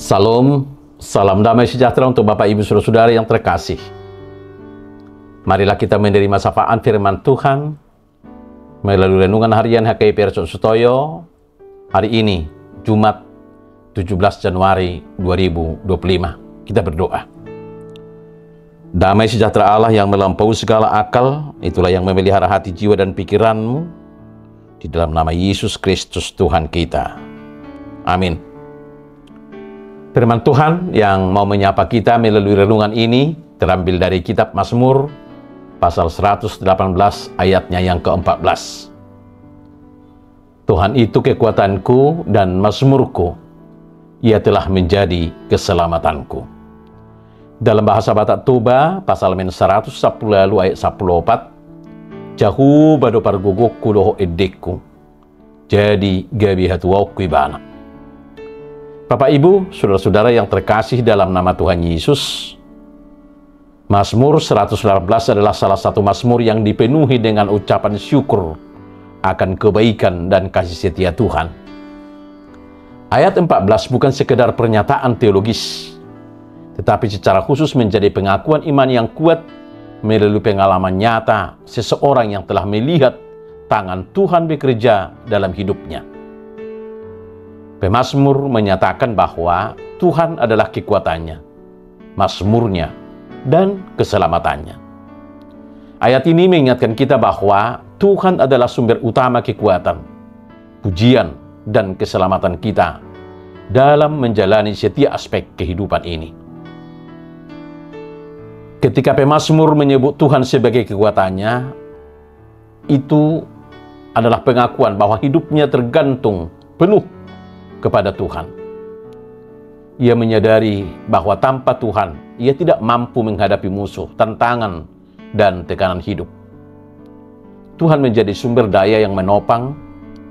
Salam, salam damai sejahtera untuk Bapak Ibu Saudara-saudara yang terkasih. Marilah kita menerima sapaan firman Tuhan melalui renungan harian HKIP Reso Sutoyo hari ini, Jumat 17 Januari 2025. Kita berdoa. Damai sejahtera Allah yang melampaui segala akal, itulah yang memelihara hati, jiwa, dan pikiranmu di dalam nama Yesus Kristus Tuhan kita. Amin. Firman Tuhan yang mau menyapa kita melalui renungan ini terambil dari kitab Mazmur pasal 118 ayatnya yang ke-14. Tuhan itu kekuatanku dan mazmurku, Ia telah menjadi keselamatanku. Dalam bahasa Batak Toba pasal 110 ayat 14, Jahu bado pargogokku doho edekku, jadi gabi hatuwauku ibana. Bapak Ibu, saudara-saudara yang terkasih dalam nama Tuhan Yesus, Mazmur 118 adalah salah satu mazmur yang dipenuhi dengan ucapan syukur akan kebaikan dan kasih setia Tuhan. Ayat 14 bukan sekedar pernyataan teologis, tetapi secara khusus menjadi pengakuan iman yang kuat melalui pengalaman nyata seseorang yang telah melihat tangan Tuhan bekerja dalam hidupnya. Pemazmur menyatakan bahwa Tuhan adalah kekuatannya, mazmurnya, dan keselamatannya. Ayat ini mengingatkan kita bahwa Tuhan adalah sumber utama kekuatan, pujian, dan keselamatan kita dalam menjalani setiap aspek kehidupan ini. Ketika pemazmur menyebut Tuhan sebagai kekuatannya, itu adalah pengakuan bahwa hidupnya tergantung penuh kepada Tuhan. Ia menyadari bahwa tanpa Tuhan, ia tidak mampu menghadapi musuh, tantangan, dan tekanan hidup. Tuhan menjadi sumber daya yang menopang,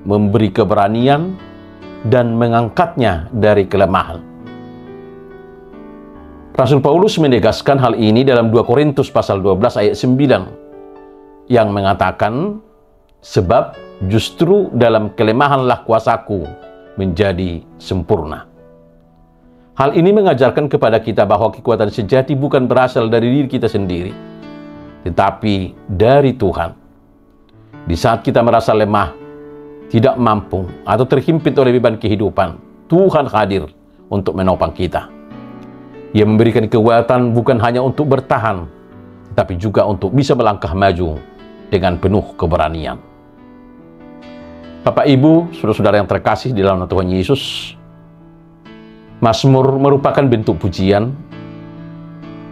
memberi keberanian, dan mengangkatnya dari kelemahan. Rasul Paulus menegaskan hal ini dalam 2 Korintus pasal 12 ayat 9 yang mengatakan, sebab justru dalam kelemahanlah kuasaku menjadi sempurna. Hal ini mengajarkan kepada kita bahwa kekuatan sejati bukan berasal dari diri kita sendiri, tetapi dari Tuhan. Di saat kita merasa lemah, tidak mampu, atau terhimpit oleh beban kehidupan, Tuhan hadir untuk menopang kita. Ia memberikan kekuatan bukan hanya untuk bertahan, tetapi juga untuk bisa melangkah maju dengan penuh keberanian. Bapak Ibu, saudara-saudara yang terkasih di dalam Tuhan Yesus, Mazmur merupakan bentuk pujian.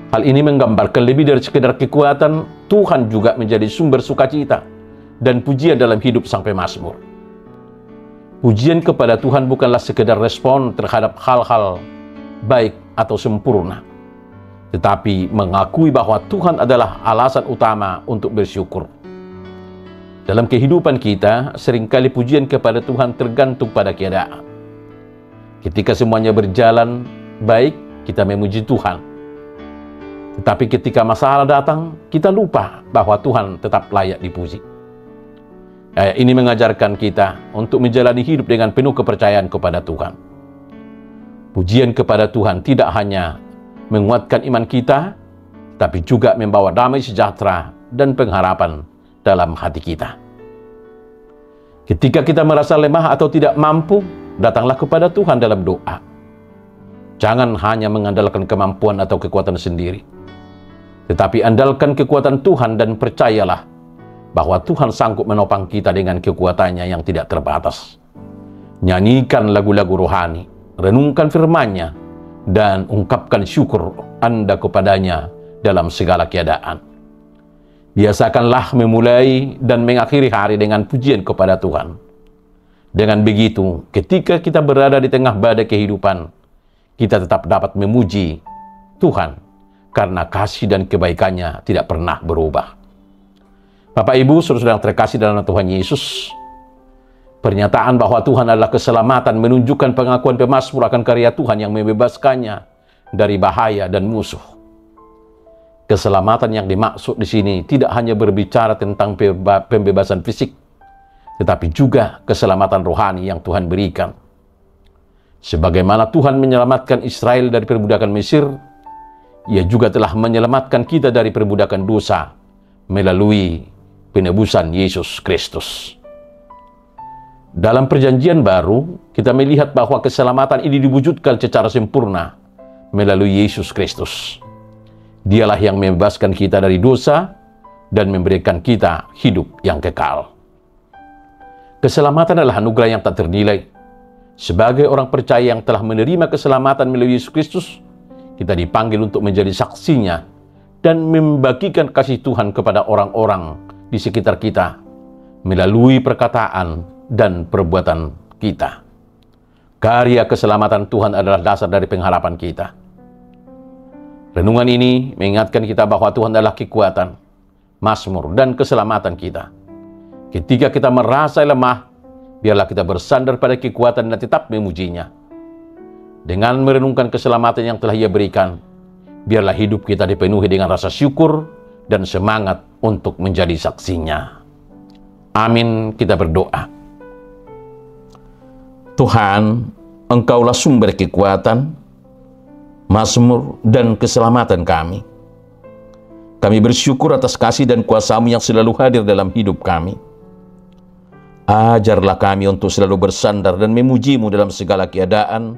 Hal ini menggambarkan lebih dari sekedar kekuatan, Tuhan juga menjadi sumber sukacita dan pujian dalam hidup sang pemazmur. Pujian kepada Tuhan bukanlah sekedar respon terhadap hal-hal baik atau sempurna, tetapi mengakui bahwa Tuhan adalah alasan utama untuk bersyukur. Dalam kehidupan kita, seringkali pujian kepada Tuhan tergantung pada keadaan. Ketika semuanya berjalan baik, kita memuji Tuhan. Tetapi ketika masalah datang, kita lupa bahwa Tuhan tetap layak dipuji. Ayat ini mengajarkan kita untuk menjalani hidup dengan penuh kepercayaan kepada Tuhan. Pujian kepada Tuhan tidak hanya menguatkan iman kita, tapi juga membawa damai sejahtera dan pengharapan dalam hati kita. Ketika kita merasa lemah atau tidak mampu, datanglah kepada Tuhan dalam doa. Jangan hanya mengandalkan kemampuan atau kekuatan sendiri, tetapi andalkan kekuatan Tuhan dan percayalah bahwa Tuhan sanggup menopang kita dengan kekuatannya yang tidak terbatas. Nyanyikan lagu-lagu rohani, renungkan firman-Nya, dan ungkapkan syukur Anda kepadanya dalam segala keadaan. Biasakanlah memulai dan mengakhiri hari dengan pujian kepada Tuhan. Dengan begitu, ketika kita berada di tengah badai kehidupan, kita tetap dapat memuji Tuhan karena kasih dan kebaikannya tidak pernah berubah. Bapak Ibu, saudara yang terkasih dalam Tuhan Yesus, pernyataan bahwa Tuhan adalah keselamatan menunjukkan pengakuan pemazmur akan karya Tuhan yang membebaskannya dari bahaya dan musuh. Keselamatan yang dimaksud di sini tidak hanya berbicara tentang pembebasan fisik, tetapi juga keselamatan rohani yang Tuhan berikan. Sebagaimana Tuhan menyelamatkan Israel dari perbudakan Mesir, Ia juga telah menyelamatkan kita dari perbudakan dosa melalui penebusan Yesus Kristus. Dalam perjanjian baru, kita melihat bahwa keselamatan ini diwujudkan secara sempurna melalui Yesus Kristus. Dialah yang membebaskan kita dari dosa dan memberikan kita hidup yang kekal. Keselamatan adalah anugerah yang tak ternilai. Sebagai orang percaya yang telah menerima keselamatan melalui Yesus Kristus, kita dipanggil untuk menjadi saksinya dan membagikan kasih Tuhan kepada orang-orang di sekitar kita melalui perkataan dan perbuatan kita. Karya keselamatan Tuhan adalah dasar dari pengharapan kita. Renungan ini mengingatkan kita bahwa Tuhan adalah kekuatan, mazmur, dan keselamatan kita. Ketika kita merasa lemah, biarlah kita bersandar pada kekuatan dan tetap memujinya. Dengan merenungkan keselamatan yang telah Ia berikan, biarlah hidup kita dipenuhi dengan rasa syukur dan semangat untuk menjadi saksinya. Amin, kita berdoa. Tuhan, Engkaulah sumber kekuatan, mazmur, dan keselamatan kami. Kami bersyukur atas kasih dan kuasa-Mu yang selalu hadir dalam hidup kami. Ajarlah kami untuk selalu bersandar dan memuji-Mu dalam segala keadaan,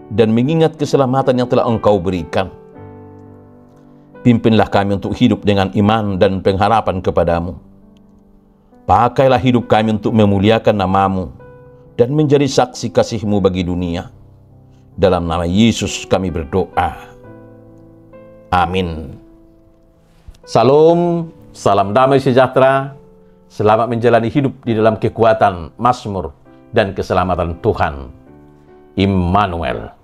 dan mengingat keselamatan yang telah Engkau berikan. Pimpinlah kami untuk hidup dengan iman dan pengharapan kepada-Mu. Pakailah hidup kami untuk memuliakan nama-Mu dan menjadi saksi kasih-Mu bagi dunia. Dalam nama Yesus kami berdoa. Amin. Salam, salam damai sejahtera. Selamat menjalani hidup di dalam kekuatan, mazmur, dan keselamatan Tuhan. Immanuel.